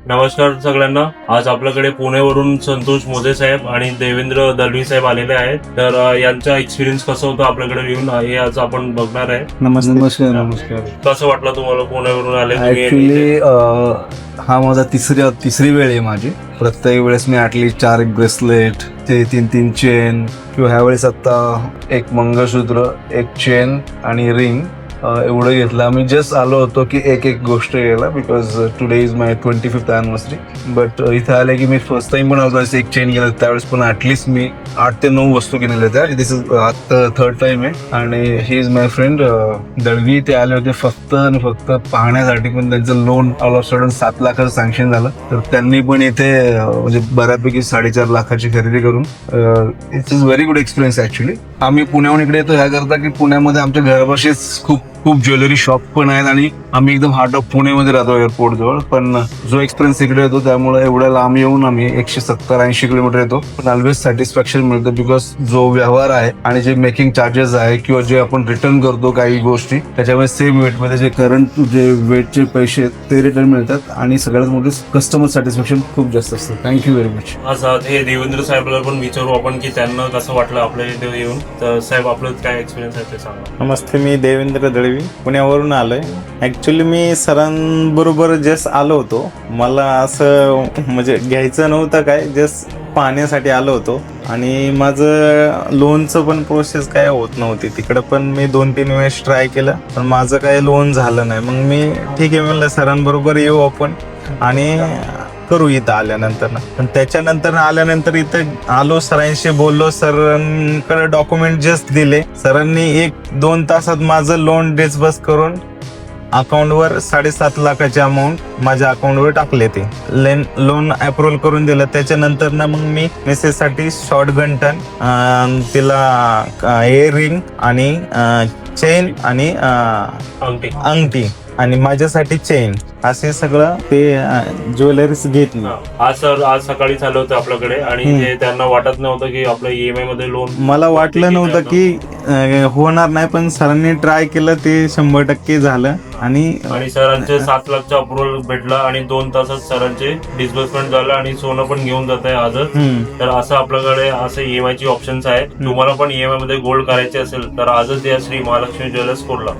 नमस्कार सगळ्यांना. आज आपल्याकडे पुणेवरून संतोष मोजे साहेब आणि देवेंद्र दलवी साहेब आलेले आहेत. तर यांचा एक्सपिरियन्स कसं होतं आपल्याकडे येऊन हे आज आपण बघणार आहे. नमस्कार. कसं वाटलं तुम्हाला पुण्यावरून आले तुम्ही? ऍक्च्युली हा माझा तिसरी वेळ आहे माझी. प्रत्येक वेळेस मी ॲटलिस्ट 4 ब्रेसलेट, ते 3 चेन, किंवा ह्या वेळेस आता एक मंगळसूत्र, एक चेन आणि रिंग एवढं घेतलं. आम्ही जस्ट आलो होतो की एक गोष्ट घ्यायला, because today is my 25th anniversary. But इथं आले की मी फर्स्ट टाइम पण आलो एक चेन गेलं, त्यावेळेस पण ॲटलिस्ट मी 8 ते 9 वस्तू घेतल्या त्या. दिस इज आता 3rd टाइम आहे. आणि he is my friend Dalvi. ते आले होते फक्त आणि फक्त पाहण्यासाठी, पण त्यांचं लोन ऑल ऑफ सडन 7 लाखाचं सँक्शन झालं. तर त्यांनी पण इथे म्हणजे बऱ्यापैकी 4.5 लाखाची खरेदी करून it's is very good experience. Actually आम्ही पुण्याहून इकडे येतो ह्या करता की पुण्यामध्ये आमच्या घरापाशीच खूप ज्वेलरी शॉप पण आहेत आणि आम्ही एकदम हार्ट ऑफ पुणेमध्ये राहतो, एअरपोर्ट जवळ. पण जो एक्सपिरियन्स इकडे येतो त्यामुळे एवढ्या लांब येऊन आम्ही 170-80 किलोमीटर येतो, पण ऑलवेज सॅटिस्फॅक्शन मिळतं. बिकॉज जो व्यवहार आहे आणि जे मेकिंग चार्जेस आहे किंवा जे आपण रिटर्न करतो काही गोष्टी, त्याच्यामुळे सेम वेटमध्ये जे करंट जे वेटचे पैसे ते रिटर्न मिळतात. आणि सगळ्यात मोठे कस्टमर सॅटिस्फॅक्शन खूप जास्त असतं. Thank you very much. आज हे देवेंद्र साहेबला पण विचारू आपण की त्यांना कसं वाटलं आपल्या इथे येऊन. तर साहेब आपलं काय एक्सपिरियन्स आहे ते सांगा. नमस्ते, मी देवेंद्र दळवी पुण्यावरून आलोय. ऍक्च्युली मी सरांबरोबर जस्ट आलो होतो. मला असं म्हणजे घ्यायचं नव्हतं काय, जस्ट पाहण्यासाठी आलो होतो. आणि माझं लोनचं पण प्रोसेस काय होत नव्हती तिकडं, पण मी 2-3 वेळेस ट्राय केलं, पण माझं काय लोन झालं नाही. मग मी ठीक आहे म्हणलं सरांबरोबर येऊ आपण आणि करू इथं आल्यानंतर. पण त्याच्यानंतर आल्यानंतर इथं आलो, सरांशी बोललो, सरांकडे डॉक्युमेंट जस्ट दिले. सरांनी 1-2 तासात माझं लोन डिस्बर्स करून अकाउंटवर 7.5 लाखाचे अमाऊंट माझ्या अकाउंटवर टाकले. ते लोन अप्रुव्हल करून दिलं. त्याच्यानंतर ना मग मी मेसेजसाठी शॉर्ट घंटन, तिला इयर रिंग आणि चेन आणि अंगठी आणि माझ्यासाठी चेन असे सगळं ते ज्वेलरीज घेतली. आज सकाळी झालं होतं आपल्याकडे आणि ते त्यांना वाटत नव्हतं की आपलं EMI मध्ये लोन. मला वाटलं नव्हतं की होणार नाही, पण सरांनी ट्राय केलं, ते 100% झालं. आणि सरांचे 7 लाखचं अप्रुव्हल भेटलं आणि 2 तासात सरांचे डिस्बर्समेंट झालं आणि सोनं पण घेऊन जात आहे आजच. तर असं आपल्याकडे असं EMI ची ऑप्शन्स आहेत. तुम्हाला पण EMI मध्ये गोल्ड करायचे असेल तर आजच या श्री महालक्ष्मी ज्वेलर्स कोडला.